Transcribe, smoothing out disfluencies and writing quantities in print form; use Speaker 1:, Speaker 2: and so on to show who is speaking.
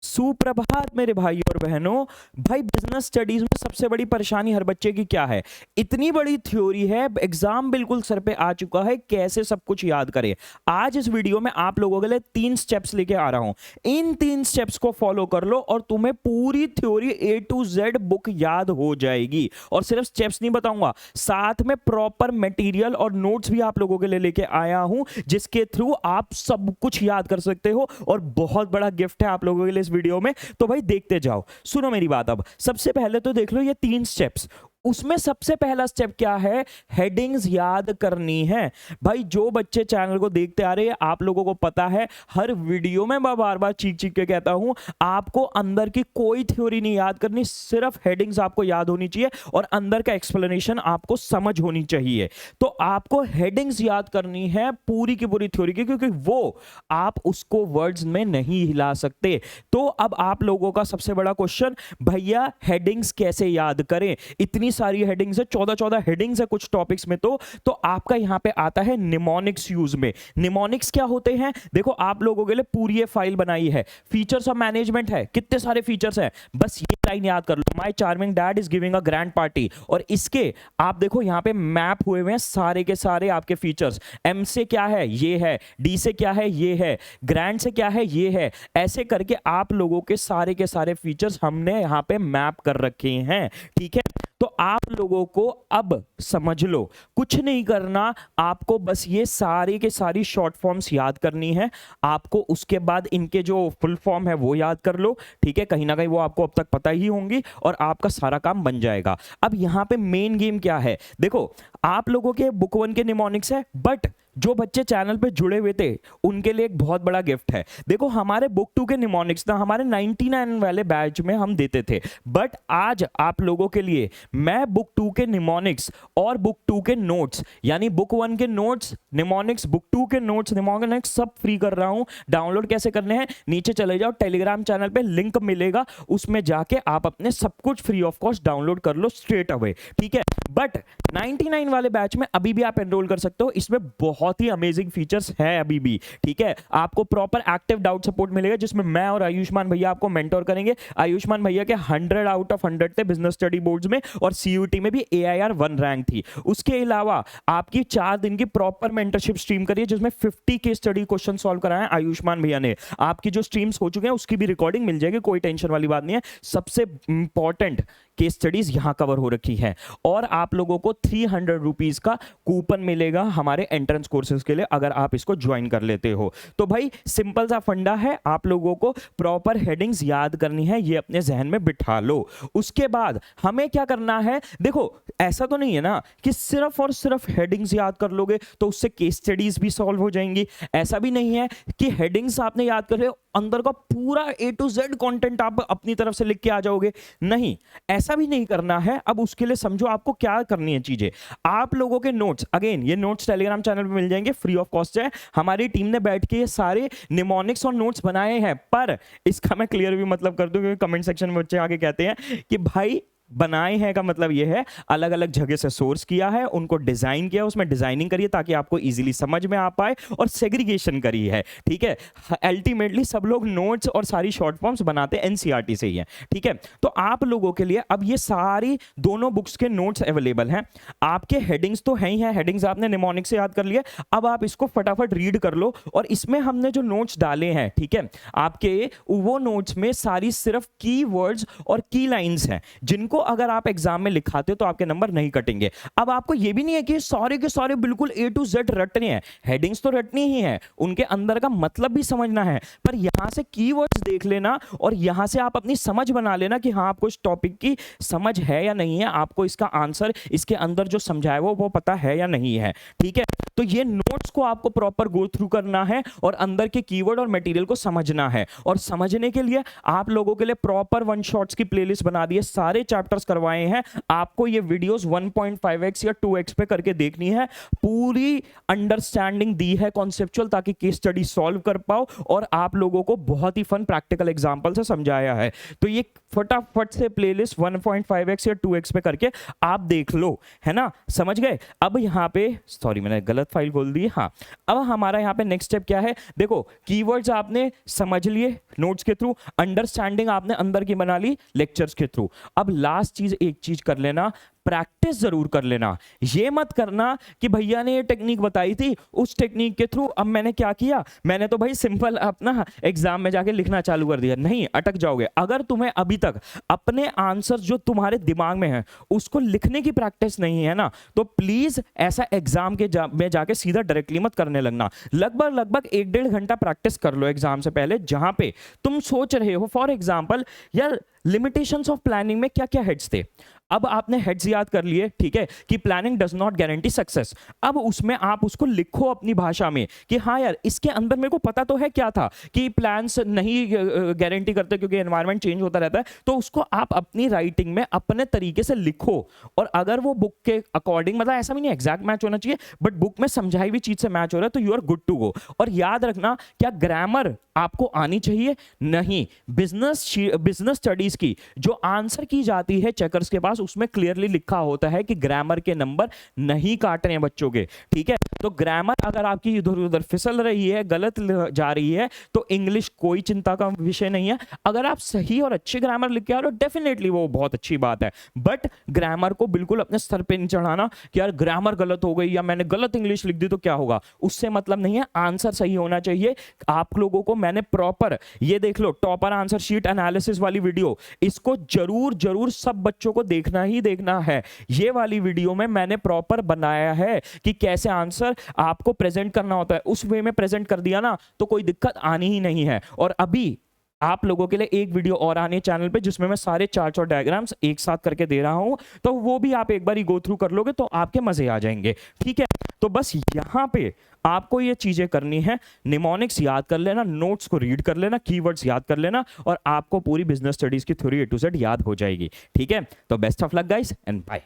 Speaker 1: सुप्रभात मेरे भाई और बहनों। भाई बिजनेस स्टडीज में सबसे बड़ी परेशानी हर बच्चे की क्या है? इतनी बड़ी थ्योरी है, एग्जाम बिल्कुल सर पे आ चुका है, कैसे सब कुछ याद करें। आज इस वीडियो में आप लोगों के लिए 3 स्टेप्स लेके आ रहा हूं। इन 3 स्टेप्स को फॉलो कर लो और तुम्हें पूरी theory A to Z book याद हो जाएगी। और सिर्फ स्टेप्स नहीं बताऊंगा, साथ में प्रॉपर मटेरियल और नोट्स भी आप लोगों के लिए लेके आया हूं, जिसके थ्रू आप सब कुछ याद कर सकते हो। और बहुत बड़ा गिफ्ट है आप लोगों के लिए इस वीडियो में, तो भाई देखते जाओ। सुनो मेरी बात। अब सबसे पहले तो देख लो ये 3 स्टेप्स। उसमें सबसे पहला स्टेप क्या है? हेडिंग्स याद करनी है। भाई जो बच्चे चैनल को देखते आ रहे हैं, आप लोगों को पता है हर वीडियो में मैं बार बार चीख चीख के कहता हूं, आपको अंदर की कोई थ्योरी नहीं याद करनी, सिर्फ हेडिंग्स आपको याद होनी चाहिए और अंदर का एक्सप्लेनेशन आपको समझ होनी चाहिए। तो आपको हेडिंग्स याद करनी है पूरी की पूरी थ्योरी की, क्योंकि वो आप उसको वर्ड्स में नहीं हिला सकते। तो अब आप लोगों का सबसे बड़ा क्वेश्चन, भैया हेडिंग्स कैसे याद करें? इतनी सारी हेडिंग्स है, 14 हेडिंग्स है कुछ टॉपिक्स में। तो आपका यहां पे आता है निमोनिक्स यूज में। निमोनिक्स क्या होते हैं? देखो आप लोगों के लिए पूरी ये फाइल बनाई है, फीचर्स ऑफ मैनेजमेंट है, कितने सारे फीचर्स हैं, बस ये लाइन याद कर लो, my charming dad is giving a grand party. और इसके आप देखो यहां पे मैप हुए हुए हैं सारे के सारे आपके फीचर्स। एम से क्या है? ये है। डी से क्या है? ये है। ग्रैंड से क्या है? ये है। ऐसे करके आप लोगों के सारे फीचर्स हमने यहां पे मैप कर रखे हैं। ठीक है, तो आप लोगों को अब समझ लो, कुछ नहीं करना, आपको बस ये सारी के सारी शॉर्ट फॉर्म्स याद करनी है। आपको उसके बाद इनके जो फुल फॉर्म है वो याद कर लो। ठीक है, कहीं ना कहीं वो आपको अब तक पता ही होंगी और आपका सारा काम बन जाएगा। अब यहां पे मेन गेम क्या है? देखो आप लोगों के बुक 1 के निमोनिक्स है, बट जो बच्चे चैनल पे जुड़े हुए थे उनके लिए एक बहुत बड़ा गिफ्ट है। देखो हमारे बुक 2 के निमोनिक्स ना हमारे 99 वाले बैच में हम देते थे, बट आज आप लोगों के लिए मैं बुक 2 के निमोनिक्स और बुक 2 के नोट्स, यानी बुक 1 के नोट्स निमोनिक्स, बुक 2 के नोट्स निमोनिक्स सब फ्री कर रहा हूं। डाउनलोड कैसे करने हैं? नीचे चले जाओ, टेलीग्राम चैनल पे लिंक मिलेगा, उसमें जाके आप अपने सब कुछ फ्री ऑफ कॉस्ट डाउनलोड कर लो स्ट्रेट अवे। ठीक है, बट 99 वाले बैच में अभी भी आप एनरोल कर सकते हो, इसमें बहुत ही अमेजिंग फीचर्स है अभी भी। ठीक है, आपको प्रॉपर एक्टिव डाउट सपोर्ट मिलेगा, जिसमें मैं और आयुष्मान भैया आपको मेंटोर करेंगे। आयुष्मान भैया के 100 आउट ऑफ 100 थे बिजनेस स्टडी बोर्ड्स में, और सीयूटी में भी AIR 1 रैंक थी। उसके अलावा आपकी 4 दिन की प्रॉपर मेंटरशिप स्ट्रीम करिए, जिसमें 50 के स्टडी क्वेश्चन सॉल्व कराए आयुष्मान भैया ने। आपकी जो स्ट्रीम्स हो चुके हैं उसकी भी रिकॉर्डिंग मिल जाएगी, कोई टेंशन वाली बात नहीं है। सबसे इंपॉर्टेंट केस स्टडीज यहां कवर हो रखी है, और आप लोगों को 300 रुपीज का कूपन मिलेगा हमारे एंट्रेंस कोर्सेज के लिए अगर आप इसको ज्वाइन कर लेते हो। तो भाई सिंपल सा फंडा है, आप लोगों को प्रॉपर हेडिंग्स याद करनी है, ये अपने जहन में बिठा लो। उसके बाद हमें क्या करना है? देखो ऐसा तो नहीं है ना कि सिर्फ और सिर्फ हेडिंग्स याद कर लोगे तो उससे केस स्टडीज भी सॉल्व हो जाएंगी। ऐसा भी नहीं है कि हेडिंग्स आपने याद कर रहे हो, अंदर का पूरा A to Z कंटेंट आप अपनी तरफ से लिख के आ जाओगे। नहीं, ऐसा भी नहीं करना है। अब उसके लिए समझो आपको क्या करनी है चीजें। आप लोगों के नोट्स, अगेन ये नोट्स टेलीग्राम चैनल पे मिल जाएंगे, फ्री ऑफ कॉस्ट है। हमारी टीम ने बैठ के ये सारे निमोनिक्स और नोट्स बनाए हैं, पर इसका मैं क्लियर भी मतलब कर दूं, क्योंकि कमेंट सेक्शन में बच्चे आके कहते हैं कि भाई बनाए हैं का मतलब यह है अलग अलग जगह से सोर्स किया है, उनको डिजाइन किया, उसमें डिजाइनिंग करिए ताकि आपको इजीली समझ में आ पाए, और सेग्रीगेशन करी है। ठीक है, अल्टीमेटली सब लोग नोट्स और सारी शॉर्ट फॉर्म्स बनाते हैं NCERT से ही है। ठीक है, तो आप लोगों के लिए अब ये सारी दोनों बुक्स के नोट्स अवेलेबल हैं। आपके हेडिंग्स तो है ही है, हेडिंग्स आपने निमोनिक से याद कर लिए, अब आप इसको फटाफट रीड कर लो। और इसमें हमने जो नोट्स डाले हैं, ठीक है, आपके वो नोट्स में सारी सिर्फ की वर्ड्स और की लाइन्स हैं, जिनको अगर आप एग्जाम में लिखाते हो तो आपके नंबर नहीं कटेंगे। अब आपको यह भी नहीं है कि सारे के सारे बिल्कुल A to Z रटने हैं, हेडिंग्स तो रटनी ही है, उनके अंदर का मतलब भी समझना है, पर यहां से कीवर्ड्स देख लेना और यहां से आप अपनी समझ बना लेना कि हाँ आपको इस टॉपिक की समझ है या नहीं है, आपको इसका आंसर इसके अंदर जो समझाया वो पता है या नहीं है। ठीक है, तो ये नोट्स को आपको प्रॉपर गो थ्रू करना है और अंदर के कीवर्ड और मटेरियल को समझना है। और समझने के लिए आप लोगों के लिए प्रॉपर वन शॉट्स की प्लेलिस्ट बना दी है, सारे चैप्टर्स करवाए हैं। आपको ये वीडियोस 1.5x या 2x पे करके देखनी है, पूरी अंडरस्टैंडिंग दी है कॉन्सेप्चुअल, ताकि केस स्टडी सॉल्व कर पाओ, और आप लोगों को बहुत ही फन प्रैक्टिकल एग्जांपल से समझाया है। तो ये फटाफट से प्लेलिस्ट 1.5x या 2x पे करके आप देख लो, है ना, समझ गए। अब यहाँ पे सॉरी मैंने गलत फाइल खोल दी, हाँ। अब हमारा यहाँ पे नेक्स्ट स्टेप क्या है, देखो कीवर्ड्स आपने समझ लिए नोट्स के थ्रू, अंडरस्टैंडिंग आपने अंदर की बना ली लेक्चर्स के थ्रू। अब लास्ट चीज एक चीज कर लेना, प्रैक्टिस जरूर कर लेना। ये मत करना कि भैया ने ये टेक्निक बताई थी, उस टेक्निक के थ्रू अब मैंने क्या किया, मैंने तो भाई सिंपल अपना एग्जाम में जाके लिखना चालू कर दिया। नहीं, अटक जाओगे। अगर तुम्हें अभी तक अपने आंसर जो तुम्हारे दिमाग में है उसको लिखने की प्रैक्टिस नहीं है ना, तो प्लीज ऐसा एग्जाम के में जाके सीधा डायरेक्टली मत करने लगना। लगभग 1-1.5 घंटा प्रैक्टिस कर लो एग्जाम से पहले, जहां पे तुम सोच रहे हो फॉर एग्जाम्पल यार लिमिटेशंस ऑफ प्लानिंग में क्या क्या हेड्स थे। अब आपने हेड्स याद कर लिए, ठीक है, कि planning does not guarantee success. अब उसमें आप उसको लिखो अपनी भाषा में कि हाँ यार इसके अंदर मेरे को पता तो है क्या था कि प्लान्स नहीं गारंटी करते क्योंकि एनवायरनमेंट चेंज होता रहता है, तो उसको आप अपनी राइटिंग में अपने तरीके से लिखो। और अगर वो बुक के अकॉर्डिंग, मतलब ऐसा भी नहीं एग्जैक्ट मैच होना चाहिए, बट बुक में समझाई हुई चीज से मैच हो रहा है तो you are good to go. और याद रखना, क्या ग्रामर आपको आनी चाहिए? नहीं, बिजनेस स्टडीज की जो आंसर की जाती है चेकर्स के पास, उसमें क्लियरली लिखा होता है कि ग्रामर के नंबर नहीं काटने हैं बच्चों के, ठीक है। तो ग्रामर अगर आपकी इधर उधर फिसल रही है, गलत जा रही है, तो इंग्लिश कोई चिंता का विषय नहीं है। अगर आप सही और अच्छे ग्रामर लिख के आ रहे हो, डेफिनेटली वो बहुत अच्छी बात है, बट ग्रामर को बिल्कुल अपने सर पे नहीं चढ़ाना कि यार ग्रामर गलत हो गई या मैंने गलत इंग्लिश लिख दी तो क्या होगा, उससे मतलब नहीं है। आंसर सही होना चाहिए। आप लोगों को मैंने प्रॉपर, ये देख लो टॉपर आंसर शीट एनालिसिस वाली वीडियो, इसको जरूर सब बच्चों को देखना ही देखना है। ये वाली वीडियो में मैंने प्रॉपर बनाया है कि कैसे आंसर आपको प्रेजेंट करना होता है, उस वे में प्रेजेंट कर दिया ना तो कोई दिक्कत आनी ही नहीं है। और अभी आप लोगों के लिए एक वीडियो और आनी है चैनल पे जिसमें मैं सारे चार्ट्स और डायग्राम्स एक साथ करके दे रहा हूं, तो वो भी आप एक बार ही गो थ्रू कर लोगे तो आपके मजे आ जाएंगे, ठीक है। तो बस यहां पे आपको ये चीजें करनी है, निमोनिक्स याद कर लेना, नोट्स को रीड कर लेना, कीवर्ड्स याद कर लेना, और आपको पूरी बिजनेस स्टडीज की थ्योरी A to Z याद हो जाएगी, ठीक है। तो best of luck guys and bye.